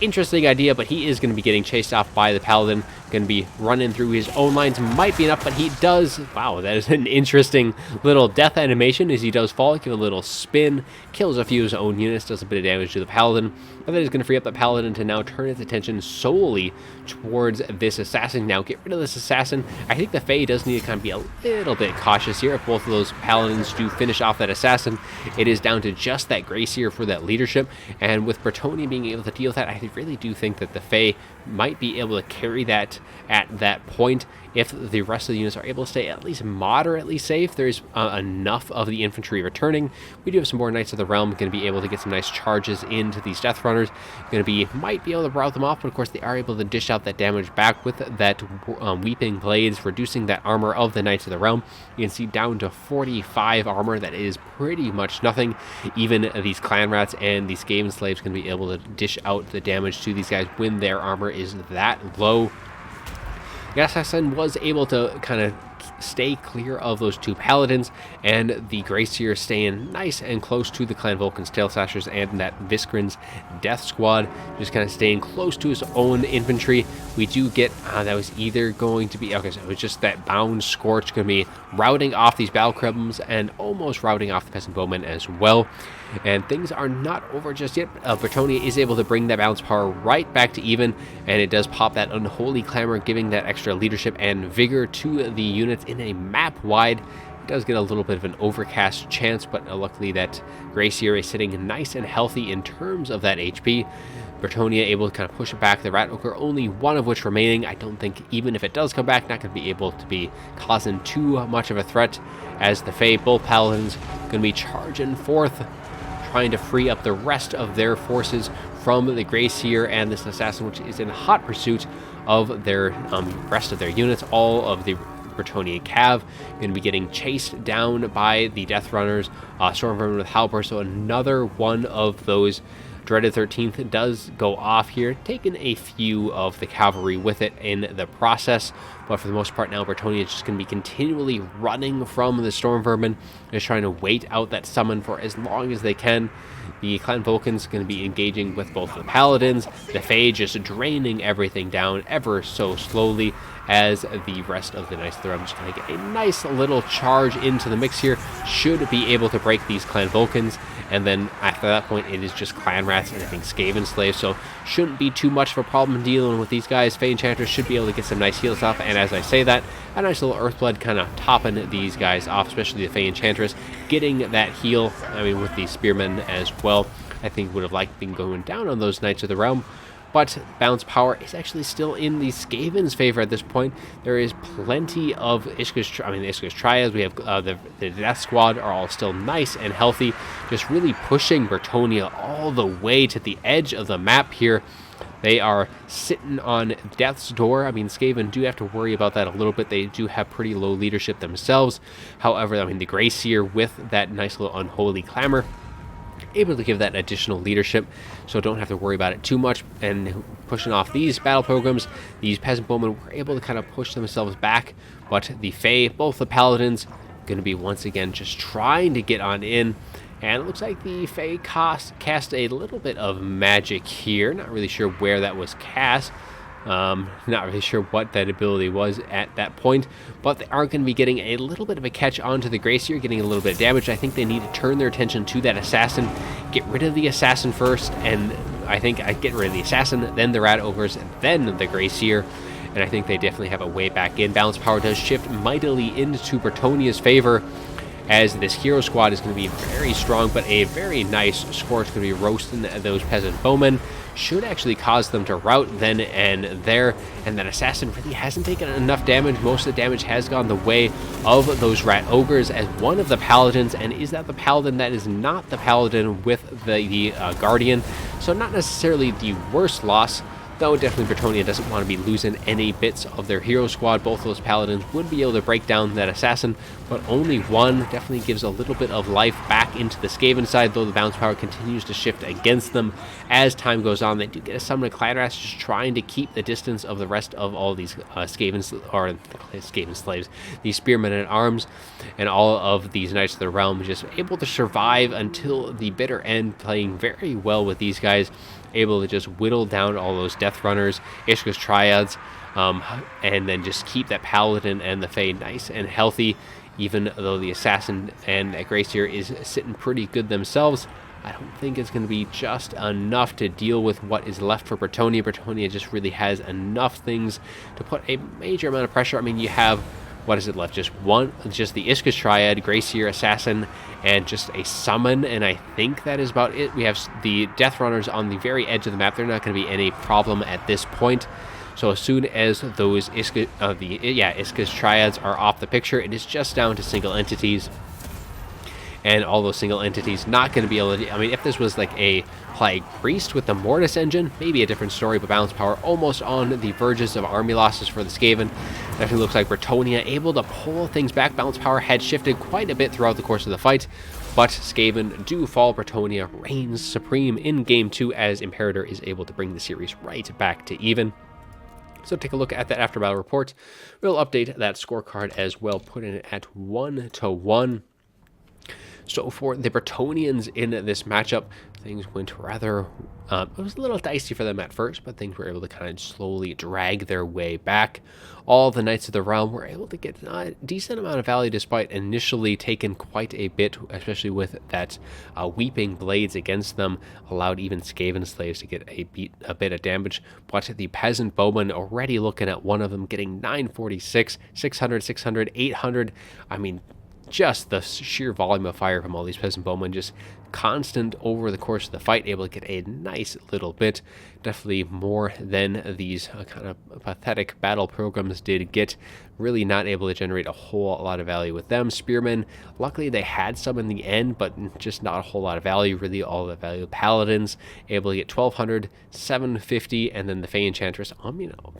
Interesting idea, but he is going to be getting chased off by the Paladin. Going to be running through his own lines. Might be enough, but he does. Wow, that is an interesting little death animation as he does fall. Give a little spin, kills a few of his own units, does a bit of damage to the Paladin. And that is going to free up the Paladin to now turn its attention solely towards this assassin. Now, get rid of this assassin. I think the Fae does need to kind of be a little bit cautious here. If both of those Paladins do finish off that assassin, it is down to just that Gracier for that leadership. And with Bretonnia being able to deal with that, I really do think that the Fae might be able to carry that at that point. If the rest of the units are able to stay at least moderately safe, there's enough of the infantry returning. We do have some more Knights of the Realm going to be able to get some nice charges into these Death Runners. Might be able to rout them off, but of course they are able to dish out that damage back with that Weeping Blades, reducing that armor of the Knights of the Realm. You can see down to 45 armor. That is pretty much nothing. Even these Clan Rats and these Skaven Slaves can be able to dish out the damage to these guys when their armor is that low. The assassin was able to kind of stay clear of those two Paladins, and the Gracier staying nice and close to the Clan Vulcan's Tail Slashers and that Viskrin's Death Squad, just kind of staying close to his own infantry. We do get, that was either going to be, okay, so it was just that Bound Scorch going to be routing off these Battle Crebums and almost routing off the Peasant Bowmen as well. And things are not over just yet. Bretonnia is able to bring that balance power right back to even, and it does pop that Unholy Clamor, giving that extra leadership and vigor to the units in a map wide. It does get a little bit of an overcast chance, but luckily that Gracier is sitting nice and healthy in terms of that HP. Bretonnia able to kind of push it back. The Rat Ogre, only one of which remaining. I don't think, even if it does come back, not going to be able to be causing too much of a threat, as the Fae, both Paladins, going to be charging forth, trying to free up the rest of their forces from the Gracier and this assassin, which is in hot pursuit of their rest of their units. All of the Bretonnia Cav going to be getting chased down by the Death Runners. Stormvermin with Halberd, so another one of those Dreaded 13th does go off here, taking a few of the cavalry with it in the process. But for the most part now, Bretonnia is just going to be continually running from the Stormvermin, just trying to wait out that summon for as long as they can. The Clan Vulcan's going to be engaging with both the Paladins, the Fae just draining everything down ever so slowly, as the rest of the Knights of the Realm just going to get a nice little charge into the mix here, should be able to break these Clan Vulcans. And then after that point, it is just Clan Rats and I think Skaven Slaves, so shouldn't be too much of a problem dealing with these guys. Fae Enchanters should be able to get some nice heals off, and as I say that, a nice little Earthblood kind of topping these guys off, especially the Fae Enchantress, getting that heal. I mean, with the Spearmen as well, I think would have liked being going down on those Knights of the Realm. But balance power is actually still in the Skaven's favor at this point. There is plenty of Ishkish Triads. We have the Death Squad are all still nice and healthy, just really pushing Bretonnia all the way to the edge of the map here. They are sitting on death's door. I mean, Skaven do have to worry about that a little bit. They do have pretty low leadership themselves. However, I mean, the Gracier with that nice little Unholy Clamor able to give that additional leadership, so don't have to worry about it too much. And pushing off these battle programs, these peasant bowmen were able to kind of push themselves back, but the Fae, both the paladins, going to be once again just trying to get on in. And it looks like the Fae cast a little bit of magic here. Not really sure where that was cast. Not really sure what that ability was at that point, but they are going to be getting a little bit of a catch onto the Gracier, getting a little bit of damage. I think they need to turn their attention to that assassin, get rid of the assassin first, and I think I get rid of the assassin, then the Rat Ogres, then the Gracier, and I think they definitely have a way back in. Balance power does shift mightily into Bretonia's favor, as this hero squad is going to be very strong, but a very nice score. It's going to be roasting those peasant bowmen. Should actually cause them to rout then and there, and that assassin really hasn't taken enough damage. Most of the damage has gone the way of those rat ogres as one of the paladins, and is that the paladin? That is not the paladin with the guardian, so not necessarily the worst loss, though definitely Bretonia doesn't want to be losing any bits of their hero squad. Both of those paladins would be able to break down that assassin, but only one definitely gives a little bit of life back into the Skaven side, though the balance power continues to shift against them as time goes on. They do get a summon of Clanras, just trying to keep the distance of the rest of all these Skaven slaves, these spearmen at arms, and all of these Knights of the Realm just able to survive until the bitter end, playing very well with these guys, able to just whittle down all those Death Runners, Ishka's Triads, and then just keep that Paladin and the Fae nice and healthy, even though the Assassin and that Gracier is sitting pretty good themselves. I don't think it's going to be just enough to deal with what is left for Bretonia. Bretonia just really has enough things to put a major amount of pressure. I mean, you have, what is it left? Just the Ishka's Triad, Gracier, Assassin, and just a summon, and I think that is about it. We have the Death Runners on the very edge of the map. They're not going to be any problem at this point. So as soon as those Ishka's Triads are off the picture, it is just down to single entities. And all those single entities not going to be able to... I mean, if this was like a Plague Priest with the Mortis engine, maybe a different story, but balance power almost on the verges of army losses for the Skaven. Definitely looks like Bretonia able to pull things back. Balance power had shifted quite a bit throughout the course of the fight, but Skaven do fall. Bretonia reigns supreme in Game 2 as Imperator is able to bring the series right back to even. So take a look at that after battle report. We'll update that scorecard as well, putting it at 1-1. So for the Bretonians in this matchup, things went rather... it was a little dicey for them at first, but things were able to kind of slowly drag their way back. All the Knights of the Realm were able to get a decent amount of value despite initially taking quite a bit, especially with that Weeping Blades against them, allowed even Skaven slaves to get a bit of damage. But the Peasant Bowmen already looking at one of them getting 946, 600, 600, 800. I mean, just the sheer volume of fire from all these peasant bowmen, just constant over the course of the fight, able to get a nice little bit. Definitely more than these kind of pathetic battle programs did get. Really not able to generate a whole lot of value with them. Spearmen, luckily they had some in the end, but just not a whole lot of value. Really all the value. Paladins, able to get 1200, 750, and then the Fey Enchantress.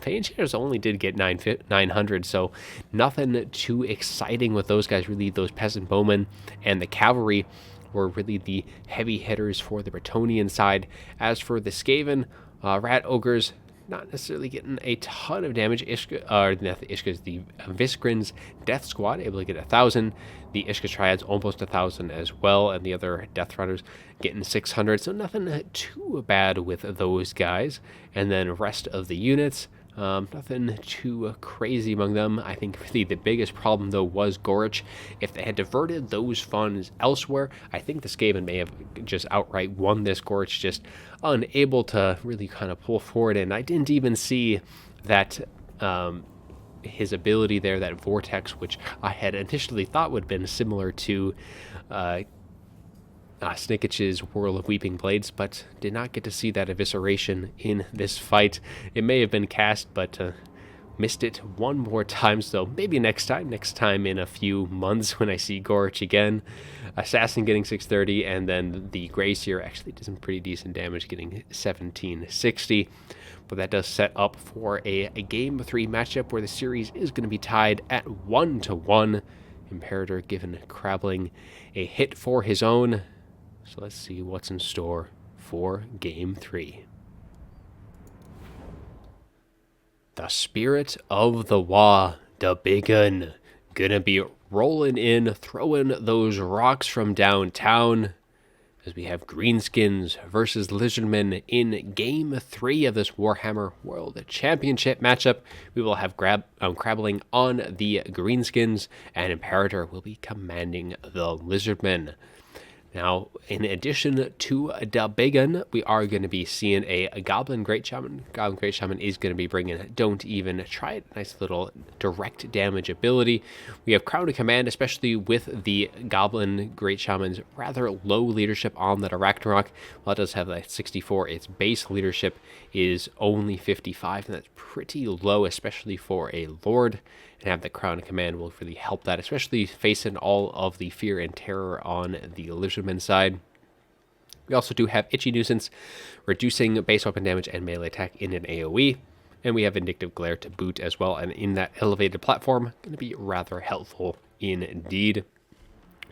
Fey Enchantress only did get 900, so nothing too exciting with those guys. Really, those peasant bowmen and the cavalry were really the heavy hitters for the Bretonian side. As for the Skaven, Rat Ogres, not necessarily getting a ton of damage. The Visgrin's Death Squad able to get 1,000. The Ishka Triads almost 1,000 as well, and the other Death Runners getting 600. So nothing too bad with those guys. And then rest of the units, nothing too crazy among them. I think really the biggest problem though was Gorich. If they had diverted those funds elsewhere, I think the Skaven may have just outright won this. Gorich just unable to really kind of pull forward, and I didn't even see that his ability there, that Vortex, which I had initially thought would have been similar to Snicketch's Whirl of Weeping Blades, but did not get to see that evisceration in this fight. It may have been cast, but missed it one more time, so maybe next time in a few months when I see Gorich again. Assassin getting 630, and then the Gracier actually did some pretty decent damage, getting 1760. But that does set up for a Game 3 matchup where the series is going to be tied at 1-1. Imperator giving Crabling a hit for his own. So let's see what's in store for Game 3. The Spirit of the Wa, the big un, gonna be rolling in, throwing those rocks from downtown, as we have Greenskins versus Lizardmen in Game 3 of this Warhammer World Championship matchup. We will have Crabling on the Greenskins, and Imperator will be commanding the Lizardmen. Now, in addition to the big un, we are going to be seeing a Goblin Great Shaman. Goblin Great Shaman is going to be bringing Don't Even Try It. Nice little direct damage ability. We have Crown of Command, especially with the Goblin Great Shaman's rather low leadership on that Arachnarok. While it does have like 64, its base leadership is only 55, and that's pretty low, especially for a Lord. And have the Crown of Command will really help that, especially facing all of the fear and terror on the Lizardman side. We also do have Itchy Nuisance, reducing base weapon damage and melee attack in an AoE. And we have Vindictive Glare to boot as well, and in that elevated platform, going to be rather helpful indeed.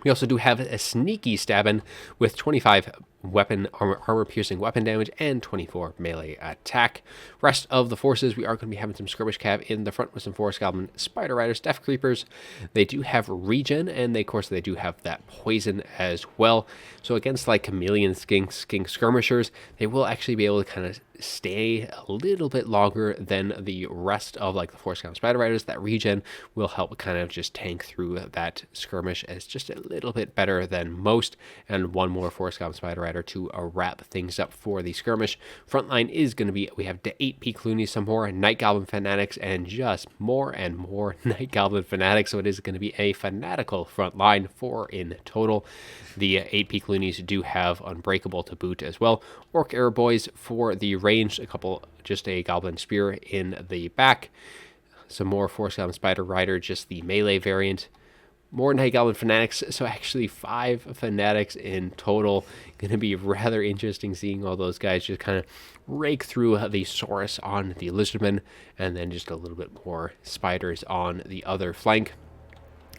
We also do have a Sneaky Stabbin with 25 armor piercing weapon damage and 24 melee attack. Rest of the forces, we are going to be having some skirmish cav in the front with some Forest Goblin, Spider Riders, Death Creepers. They do have regen, and of course they do have that poison as well. So against like Chameleon Skink skirmishers, they will actually be able to kind of stay a little bit longer than the rest of like the Forest Goblin Spider Riders. That regen will help kind of just tank through that skirmish as just a little bit better than most. And one more Forest Goblin Spider Rider to wrap things up for the skirmish. Frontline is going to be, we have 8 Peak Loonies, some more Night Goblin Fanatics, and just more and more Night Goblin Fanatics. So it is going to be a fanatical front line, 4 in total. The 8 Peak Loonies do have Unbreakable to boot as well. Orc Arrow Boys for the range, just a Goblin Spear in the back. Some more Force Goblin Spider Rider, just the melee variant. More Night Goblin Fanatics, so actually 5 Fanatics in total. Going to be rather interesting seeing all those guys just kind of rake through the Saurus on the Lizardman, and then just a little bit more Spiders on the other flank.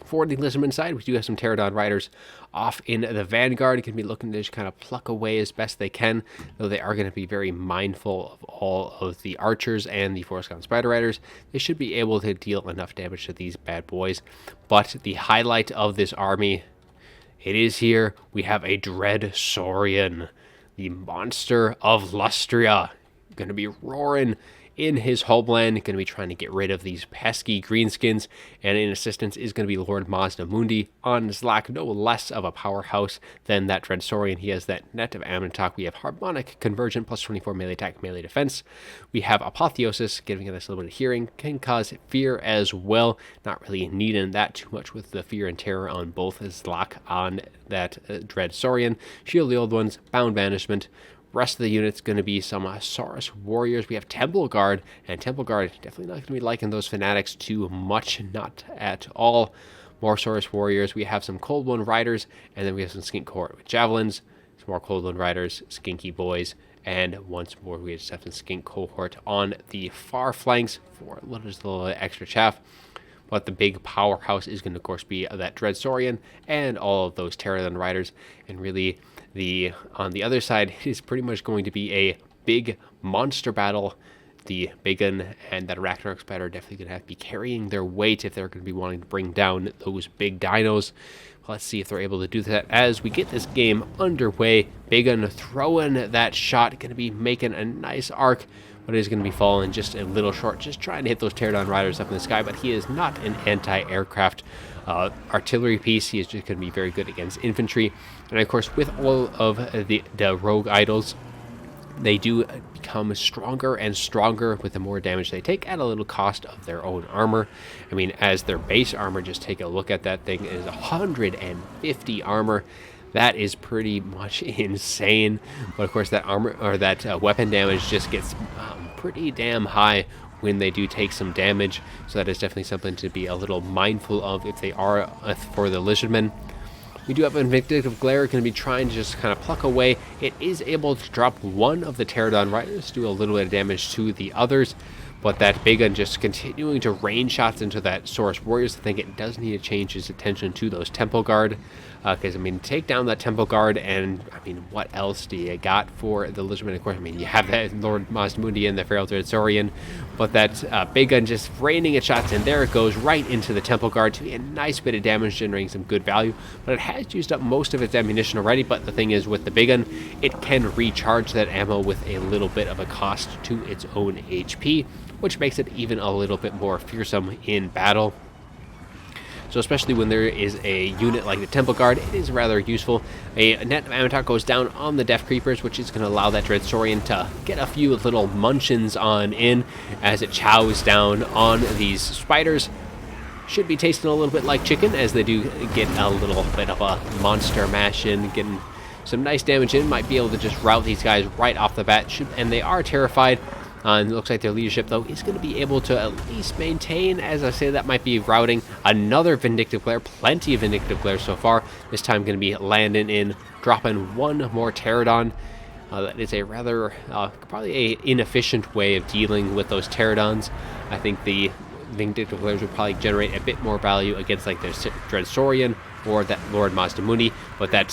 For the Lizardman side, we do have some Pterodon Riders off in the Vanguard. Can be looking to just kind of pluck away as best they can, though they are going to be very mindful of all of the Archers and the Forest Goblin Spider Riders. They should be able to deal enough damage to these bad boys. But the highlight of this army, it is here. We have a Dread Saurian, the monster of Lustria, going to be roaring in his homeland, going to be trying to get rid of these pesky greenskins, and in assistance is going to be Lord Mazda Mundi on Zlak, no less of a powerhouse than that Dreadsaurian. He has that Net of Ammontok. We have Harmonic Convergent, plus 24 melee attack, melee defense. We have Apotheosis, giving us a little bit of hearing, can cause fear as well. Not really needing that too much with the fear and terror on both Zlak on that Dreadsaurian. Shield the Old Ones, Bound Banishment. Rest of the unit's going to be some Saurus Warriors. We have Temple Guard, and Temple Guard definitely not going to be liking those Fanatics too much, not at all. More Saurus Warriors. We have some Cold One Riders, and then we have some Skink Cohort with Javelins, some more Cold One Riders, Skinky Boys, and once more we just have some Skink Cohort on the far flanks for a little extra chaff. But the big powerhouse is going to, of course, be that Dreadsaurian and all of those Pterodon Riders, and really on the other side is pretty much going to be a big monster battle. The big gun and that Arachnarok Spider are definitely going to have to be carrying their weight if they're going to be wanting to bring down those big dinos. Let's see if they're able to do that as we get this game underway. Big gun throwing that shot, going to be making a nice arc, but is going to be falling just a little short, just trying to hit those Pterodon Riders up in the sky, but he is not an anti-aircraft artillery piece. He is just going to be very good against infantry. And of course, with all of the rogue idols, they do become stronger and stronger with the more damage they take at a little cost of their own armor. I mean, as their base armor, just take a look at that thing, is 150 armor. That is pretty much insane. But of course, that armor or that weapon damage just gets pretty damn high when they do take some damage. So that is definitely something to be a little mindful of if they are for the Lizardmen. We do have a Vindictive Glare, going to be trying to just kind of pluck away. It is able to drop one of the Pterodon Riders, do a little bit of damage to the others, but that big gun just continuing to rain shots into that Saurus Warriors. I think it does need to change his attention to those Temple Guard. Because, I mean, take down that Temple Guard, and, I mean, what else do you got for the Lizardman? Of course, I mean, you have that Lord Mazdamundi and the Feral Dreadsorian, but that big gun just raining its shots, and there it goes right into the Temple Guard to a nice bit of damage, generating some good value. But it has used up most of its ammunition already, but the thing is, with the big gun, it can recharge that ammo with a little bit of a cost to its own HP, which makes it even a little bit more fearsome in battle. So especially when there is a unit like the Temple Guard, it is rather useful. A net of ammo attack goes down on the Death Creepers, which is going to allow that Dreadsorian to get a few little munchins on in as it chows down on these spiders. Should be tasting a little bit like chicken, as they do get a little bit of a monster mash in, getting some nice damage in. Might be able to just rout these guys right off the bat, and they are terrified. And it looks like their leadership, though, is going to be able to at least maintain. As I say, that might be routing another Vindictive Glare. Plenty of Vindictive Glare so far. This time going to be landing in, dropping one more Pterodon. That is a rather, probably a inefficient way of dealing with those Pterodons. I think the Vindictive Glares would probably generate a bit more value against, like, their Dreadsorian or that Lord Mazdamundi, but that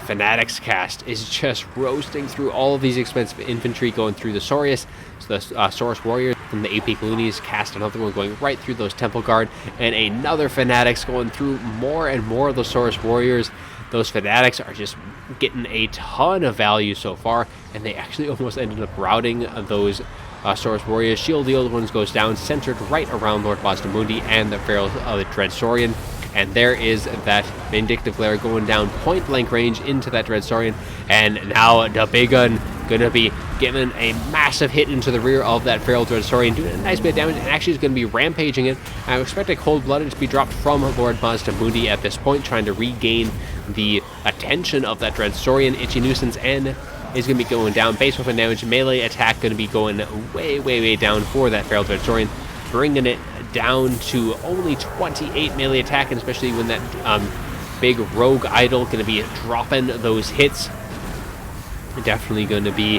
Fanatics cast is just roasting through all of these expensive infantry going through the Saurus. So the Saurus Warriors from the AP Loonies cast another one going right through those Temple Guard, and another Fanatics going through more and more of the Saurus Warriors. Those Fanatics are just getting a ton of value so far, and they actually almost ended up routing those Saurus Warriors. Shield of the Old Ones goes down, centered right around Lord Mazdamundi and the Feral Dreadsorian. And there is that Vindictive Glare going down point blank range into that Dreadsorian. And now the big gun going to be giving a massive hit into the rear of that Feral Dreadsorian, doing a nice bit of damage, and actually is going to be rampaging it. I expect a Cold-Blooded to be dropped from Lord Mazdamundi at this point, trying to regain the attention of that Dreadsorian. Itchy Nuisance and is going to be going down. Base weapon damage, melee attack going to be going way down for that Feral Dreadsorian, bringing it down to only 28 melee attack, and especially when that big rogue idol going to be dropping those hits, definitely going to be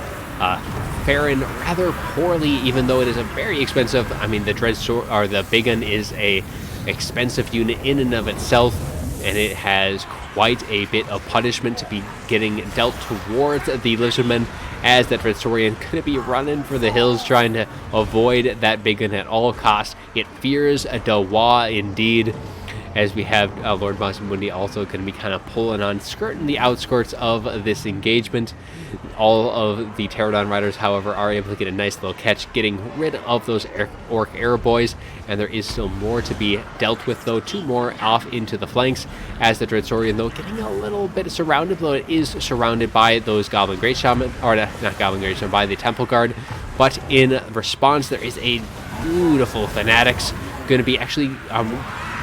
faring rather poorly, even though it is a very expensive. I mean, the Dreadsword or the big gun is a expensive unit in and of itself, and it has quite a bit of punishment to be getting dealt towards the Lizardmen, as that Dreadsorian going to be running for the hills trying to avoid that big gun at all costs. It fears a Dawa indeed, as we have Lord Mazdamundi also going to be kind of pulling on, skirting the outskirts of this engagement. All of the Pterodon riders, however, are able to get a nice little catch, getting rid of those Orc Air Boys, and there is still more to be dealt with, though. Two more off into the flanks, as the Dreadsorian, though, getting a little bit surrounded, though it is surrounded by those Goblin Great Shaman, or not Goblin Great Shaman, by the Temple Guard. But in response, there is a beautiful Fanatics going to be actually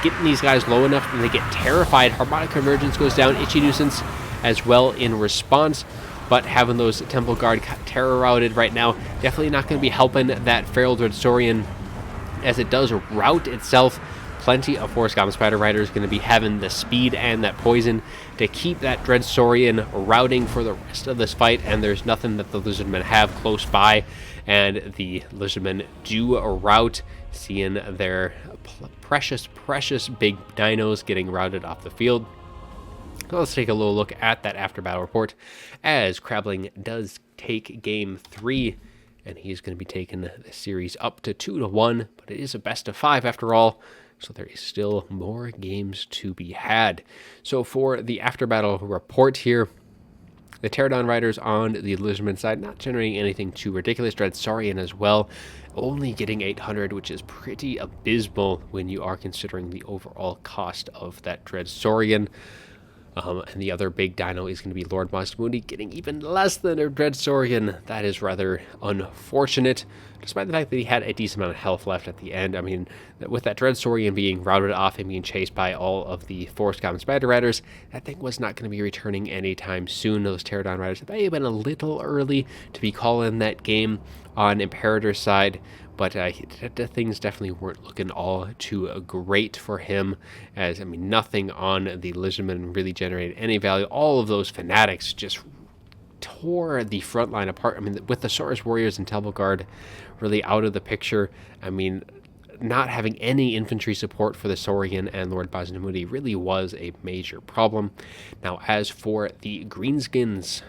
getting these guys low enough that they get terrified. Harmonic Convergence goes down, Itchy Nuisance as well in response, but having those Temple Guard terror routed right now definitely not going to be helping that Feral Dreadsorian, as it does rout itself. Plenty of Forest Goblin Spider Riders going to be having the speed and that poison to keep that Dreadsorian routing for the rest of this fight, and there's nothing that the Lizardmen have close by, and the Lizardmen do rout, seeing their precious big dinos getting routed off the field. So let's take a little look at that after battle report, as Crabling does take game 3, and he's going to be taking the series up to 2-1, but it is a best of 5 after all, so there is still more games to be had. So for the after battle report here, the Pterodon Riders on the Lizardman side not generating anything too ridiculous. Dreadsorian as well, only getting 800, which is pretty abysmal when you are considering the overall cost of that Dreadsorian. And the other big dino is going to be Lord Mazdamundi, getting even less than a Dreadsorian. That is rather unfortunate, despite the fact that he had a decent amount of health left at the end. I mean, with that Dreadsorian being routed off and being chased by all of the Forest Goblin Spider Riders, that thing was not going to be returning anytime soon. Those Pterodon Riders may have been a little early to be calling that game on Imperator's side, but things definitely weren't looking all too great for him, as, I mean, nothing on the Lizardman really generated any value. All of those Fanatics just tore the front line apart. I mean, with the Saurus Warriors and Temple Guard really out of the picture, I mean, not having any infantry support for the Saurian and Lord Basnamundi really was a major problem. Now, as for the Greenskins,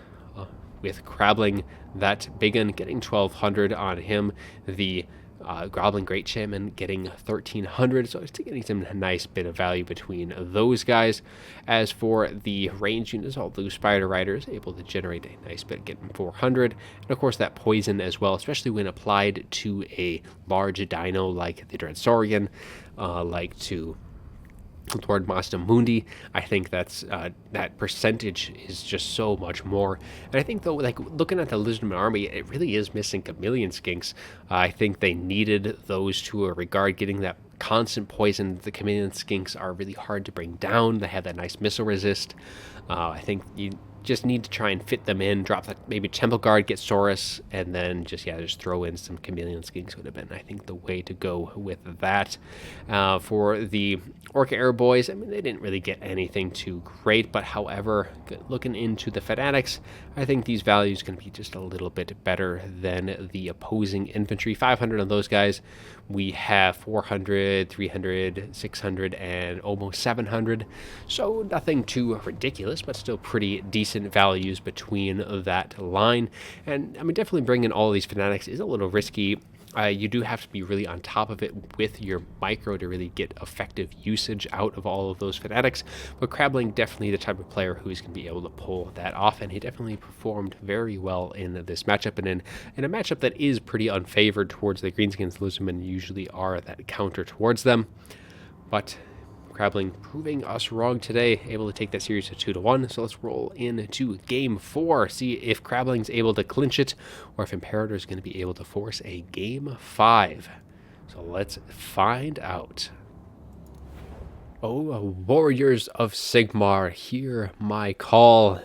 with Crabling, that big un getting 1200 on him, the Goblin Great Shaman getting 1300, so it's getting some nice bit of value between those guys. As for the range units, all those Spider Riders able to generate a nice bit, getting 400, and of course that poison as well, especially when applied to a large dino like the Dreadsaurian, like to Lord Mundi. I think that percentage is just so much more. And I think, though, like looking at the Lizardman army, it really is missing chameleon skinks. I think they needed those to a regard, getting that constant poison. The chameleon skinks are really hard to bring down. They have that nice missile resist. I think you just need to try and fit them in, drop that maybe Temple Guard, get Saurus, and then just throw in some chameleon skinks would have been, I think, the way to go with that. For the Orca Air Boys, I mean, they didn't really get anything too great, but however, looking into the Fanatics, I think these values can be just a little bit better than the opposing infantry. 500 on those guys. We have 400, 300, 600, and almost 700. So nothing too ridiculous, but still pretty decent values between that line. And I mean, definitely bringing all of these Fanatics is a little risky. You do have to be really on top of it with your micro to really get effective usage out of all of those Fanatics. But Crabling definitely the type of player who is going to be able to pull that off, and he definitely performed very well in this matchup, and in a matchup that is pretty unfavored towards the Greenskins. Lizardmen usually are that counter towards them, but Crabling proving us wrong today, able to take that series to 2-1. So let's roll into game 4, see if Crabling's able to clinch it, or if Imperator is going to be able to force a game 5. So let's find out. Oh, Warriors of Sigmar, hear my call.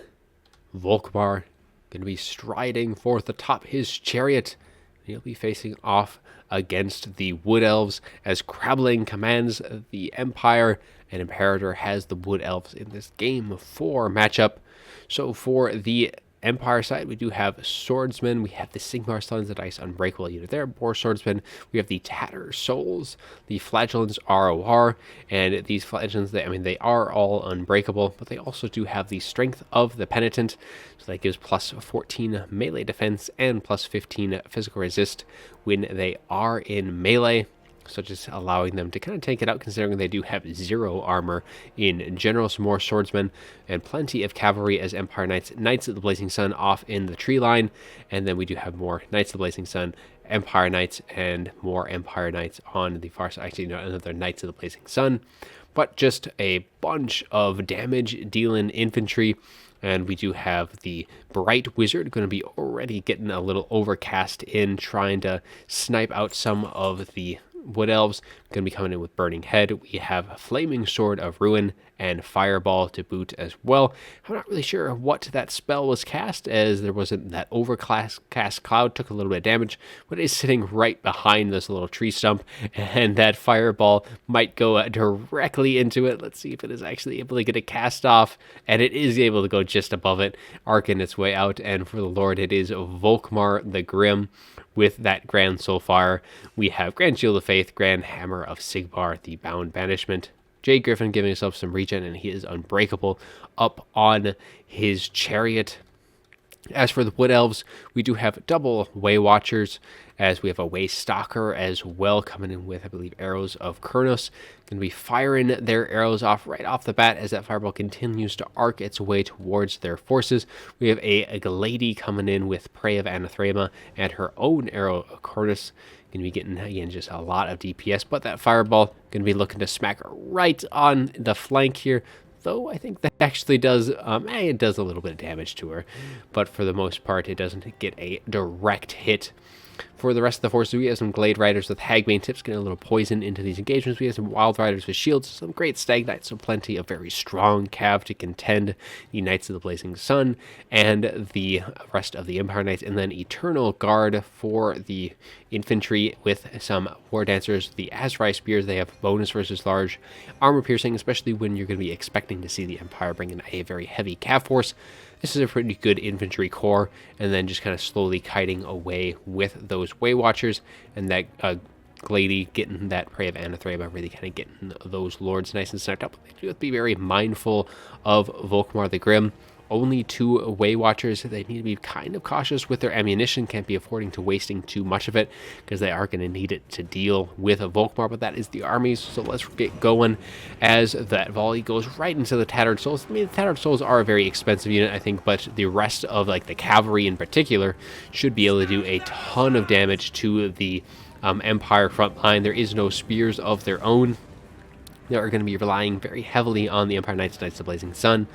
Volkmar going to be striding forth atop his chariot. He'll be facing off against the Wood Elves as Crabling commands the Empire, and Imperator has the Wood Elves in this game 4 matchup. So for the Empire side, we do have Swordsmen. We have the Sigmar Sons, the Dice Unbreakable unit there. More Swordsmen. We have the Tatter Souls, the Flagellants ROR, and these Flagellants, they are all unbreakable, but they also do have the Strength of the Penitent, so that gives plus 14 melee defense and plus 15 physical resist when they are in melee. So just allowing them to kind of take it out, considering they do have 0 armor in general. Some more swordsmen and plenty of cavalry as Empire Knights, Knights of the Blazing Sun off in the tree line. And then we do have more Knights of the Blazing Sun, Empire Knights, and more Empire Knights on the far side. Actually, no, another Knights of the Blazing Sun. But just a bunch of damage dealing infantry. And we do have the Bright Wizard going to be already getting a little overcast in, trying to snipe out some of the Wood Elves. Going to be coming in with Burning Head. We have Flaming Sword of Ruin and Fireball to boot as well. I'm not really sure what that spell was cast, as there wasn't that overcast cloud. Took a little bit of damage, but it is sitting right behind this little tree stump, and that Fireball might go directly into it. Let's see if it is actually able to get a cast off, and it is able to go just above it, arcing its way out. And for the Lord, it is Volkmar the Grim with that Grand Soulfire. We have Grand Shield of Faith, Grand Hammer of Sigmar, the Bound Banishment. Jay Griffin giving himself some regen, and he is unbreakable up on his chariot. As for the Wood Elves, we do have double Way Watchers, as we have a Way Stalker as well, coming in with, I believe, Arrows of Kurnos. Going to be firing their arrows off right off the bat as that Fireball continues to arc its way towards their forces. We have a Glady coming in with Prey of Anathrema and her own Arrow of Kurnos. Going to be getting, again, just a lot of DPS, but that Fireball going to be looking to smack right on the flank here. Though I think that actually does, it does a little bit of damage to her, but for the most part, it doesn't get a direct hit. For the rest of the forces, we have some Glade Riders with Hagbane tips, getting a little poison into these engagements. We have some Wild Riders with shields, some great Stag Knights, so plenty of very strong cav to contend the Knights of the Blazing Sun and the rest of the Empire Knights, and then Eternal Guard for the infantry with some War Dancers. The Azrai Spears, they have bonus versus large armor piercing, especially when you're going to be expecting to see the Empire bring in a very heavy cav force. This is a pretty good infantry core, and then just kind of slowly kiting away with those Way Watchers, and that Glady getting that Prey of Anithray by really kind of getting those lords nice and sniped up. They do have to be very mindful of Volkmar the Grim. Only 2 Way Watchers. They need to be kind of cautious with their ammunition. Can't be affording to wasting too much of it because they are going to need it to deal with a Volkmar. But that is the armies. So let's get going as that volley goes right into the Tattered Souls. I mean, the Tattered Souls are a very expensive unit, I think, but the rest of like the cavalry in particular should be able to do a ton of damage to the Empire front line. There is no spears of their own. They are going to be relying very heavily on the Empire Knights, Knights of the Blazing Sun,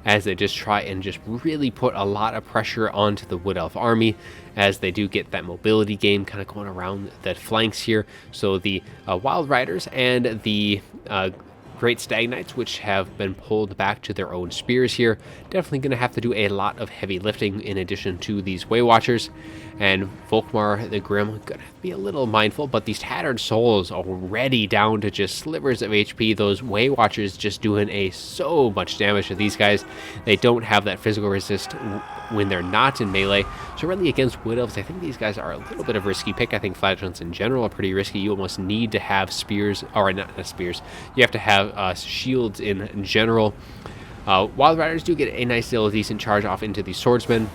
as they just try and just really put a lot of pressure onto the Wood Elf army, as they do get that mobility game kind of going around the flanks here. So the Wild Riders and the Great Stag Knights, which have been pulled back to their own spears here, definitely going to have to do a lot of heavy lifting in addition to these Way Watchers. And Volkmar the Grim going to have to be a little mindful, but these Tattered Souls already down to just slivers of HP. Those Way Watchers just doing so much damage to these guys. They don't have that physical resist when they're not in melee. So really against Wood Elves, I think these guys are a little bit of a risky pick. I think Flagellants in general are pretty risky. You almost need to have spears, or not spears. You have to have shields in general. Wild Riders do get a nice little decent charge off into the Swordsmen.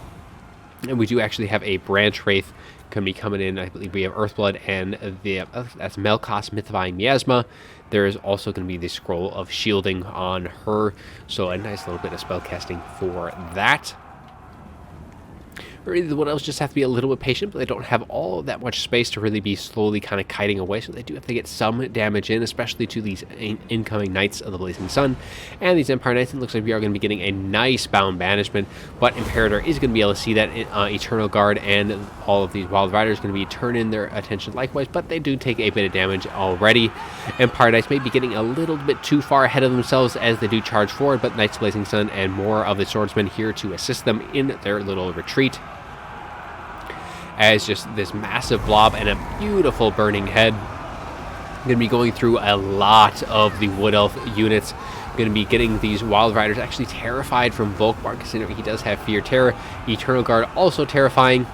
And we do actually have a Branch Wraith going to be coming in. I believe we have Earthblood and that's Melkos Mythifying Miasma. There is also going to be the Scroll of Shielding on her. So a nice little bit of spellcasting for that. Really, the Wood Elves just have to be a little bit patient, but they don't have all that much space to really be slowly kind of kiting away, so they do have to get some damage in, especially to these incoming Knights of the Blazing Sun. And these Empire Knights, it looks like we are going to be getting a nice bound banishment, but Imperator is going to be able to see that Eternal Guard and all of these Wild Riders going to be turning their attention likewise, but they do take a bit of damage already. Empire Knights may be getting a little bit too far ahead of themselves as they do charge forward, but Knights of the Blazing Sun and more of the Swordsmen here to assist them in their little retreat, as just this massive blob and a beautiful burning head. Going to be going through a lot of the Wood Elf units. Going to be getting these Wild Riders actually terrified from Volkmar, considering he does have Fear Terror. Eternal Guard also terrifying.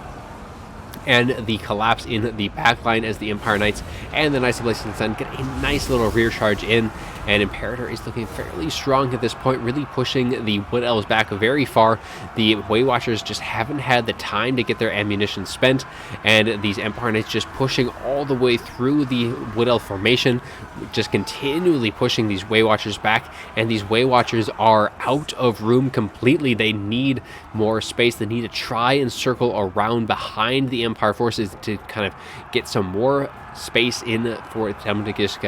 And the collapse in the backline as the Empire Knights and the Knights of the Blazing Sun get a nice little rear charge in. And Imperator is looking fairly strong at this point, really pushing the Wood Elves back very far. The Way Watchers just haven't had the time to get their ammunition spent, and these Empire Knights just pushing all the way through the Wood Elf formation, just continually pushing these Way Watchers back, and these Way Watchers are out of room completely. They need more space. They need to try and circle around behind the Empire forces to kind of get some more space in for them to just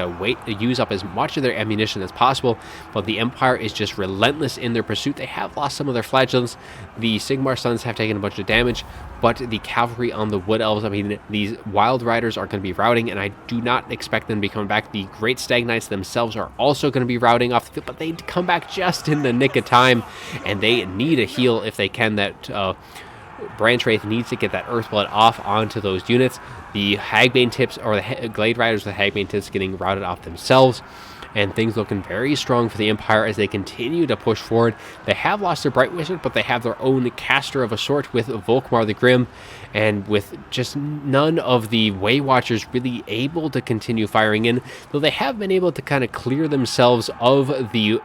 use up as much of their ammunition as possible. But the Empire is just relentless in their pursuit. They have lost some of their Flagellants. The Sigmar Sons have taken a bunch of damage, but the cavalry on the Wood Elves, I mean, these Wild Riders are going to be routing, and I do not expect them to be coming back. The Great Stag Knights themselves are also going to be routing off the field, but they come back just in the nick of time, and they need a heal if they can. That Branch Wraith needs to get that Earthblood off onto those units. The Hagbane tips, or the Glade Riders with the Hagbane tips, getting routed off themselves. And things looking very strong for the Empire as they continue to push forward. They have lost their Bright Wizard, but they have their own caster of a sort with Volkmar the Grim, and with just none of the Way Watchers really able to continue firing in, though they have been able to kind of clear themselves of the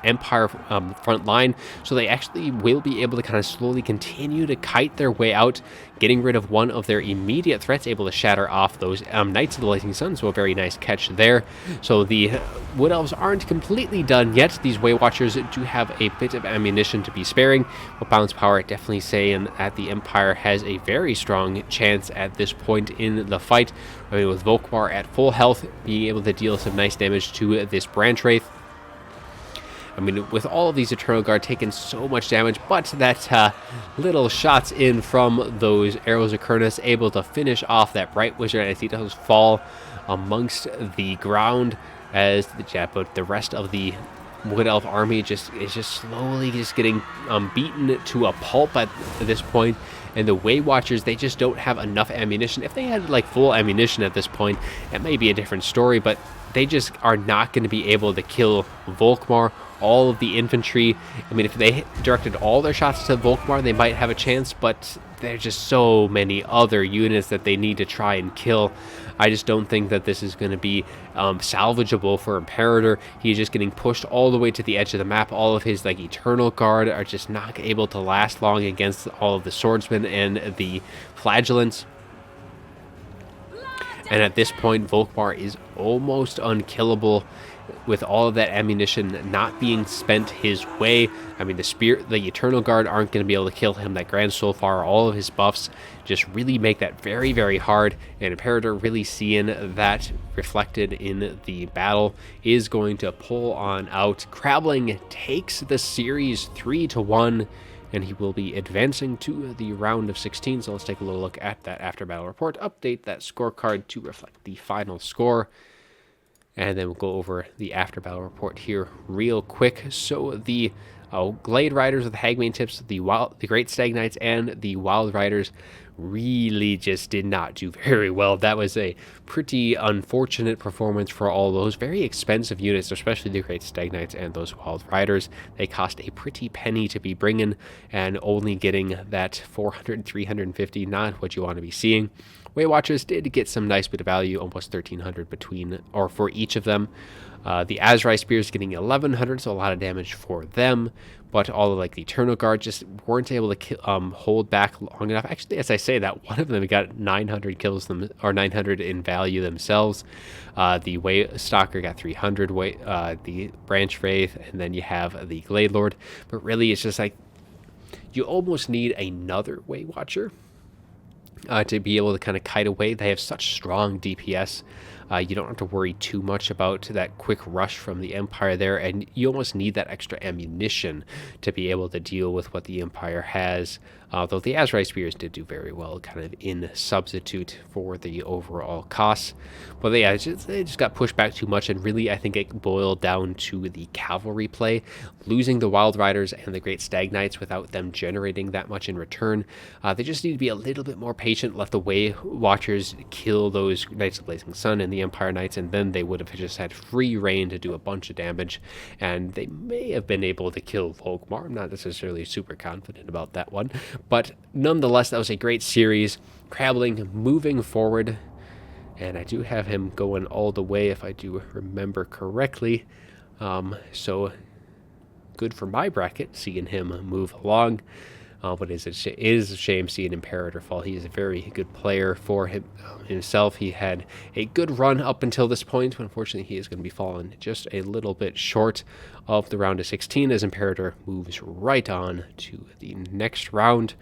Empire front line, so they actually will be able to kind of slowly continue to kite their way out, getting rid of one of their immediate threats, able to shatter off those Knights of the Blazing Sun, so a very nice catch there. So the Wood Elves aren't completely done yet. These Way Watchers do have a bit of ammunition to be sparing, but Balance Power definitely saying that the Empire has a very strong chance at this point in the fight. I mean, with Volkmar at full health, being able to deal some nice damage to this Branch Wraith. I mean, with all of these Eternal Guard taking so much damage, but that little shots in from those Arrows of Kurnus able to finish off that Bright Wizard as he does fall amongst the ground, as the rest of the Wood Elf army is just slowly getting beaten to a pulp at this point. And the Way Watchers, they just don't have enough ammunition. If they had like full ammunition at this point, it may be a different story, but they just are not going to be able to kill Volkmar all of the infantry. I mean, if they directed all their shots to Volkmar, they might have a chance, but there's just so many other units that they need to try and kill. I just don't think that this is going to be salvageable for Imperator. He's just getting pushed all the way to the edge of the map. All of his like Eternal Guard are just not able to last long against all of the swordsmen and the flagellants. And at this point, Volkmar is almost unkillable with all of that ammunition not being spent his way. I mean, the Eternal Guard aren't going to be able to kill him. That Grand Soulfar, all of his buffs just really make that very, very hard. And Imperator, really seeing that reflected in the battle, is going to pull on out. Crabling takes the series 3-1. And he will be advancing to the round of 16. So let's take a little look at that after battle report, update that scorecard to reflect the final score, and then we'll go over the after battle report here real quick. So the Glade Riders with the Hagmane tips, the Great Stag Knights, and the Wild Riders really just did not do very well. That was a pretty unfortunate performance for all those very expensive units, especially the Great Stag Knights and those Wild Riders. They cost a pretty penny to be bringing, and only getting that 400, 350, not what you want to be seeing. Weight Watchers did get some nice bit of value, almost 1,300 between or for each of them. The Azrai Spears getting 1,100, so a lot of damage for them. But all of like the Eternal Guard just weren't able to hold back long enough. Actually, as I say that, one of them got 900 kills or 900 in value themselves. The Way Stalker got 300. The Branch Wraith, and then you have the Glade Lord. But really, it's just like you almost need another Way Watcher to be able to kind of kite away. They have such strong DPS. You don't have to worry too much about that quick rush from the Empire there, and you almost need that extra ammunition to be able to deal with what the Empire has. Though the Azrai Spears did do very well, kind of in substitute for the overall costs. But yeah, they just got pushed back too much, and really I think it boiled down to the cavalry play. Losing the Wild Riders and the Great Stag Knights without them generating that much in return. They just need to be a little bit more patient, let the Way Watchers kill those Knights of Blazing Sun and the Empire Knights, and then they would have just had free reign to do a bunch of damage, and they may have been able to kill Volkmar. I'm not necessarily super confident about that one, but nonetheless, that was a great series. Crabling moving forward, and I do have him going all the way if I do remember correctly. So good for my bracket, seeing him move along. But it is a shame seeing Imperator fall. He is a very good player for himself. He had a good run up until this point, but unfortunately he is going to be falling just a little bit short of the round of 16 as Imperator moves right on to the next round.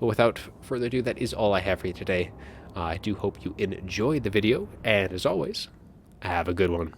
But without further ado, that is all I have for you today. I do hope you enjoyed the video, and as always, have a good one.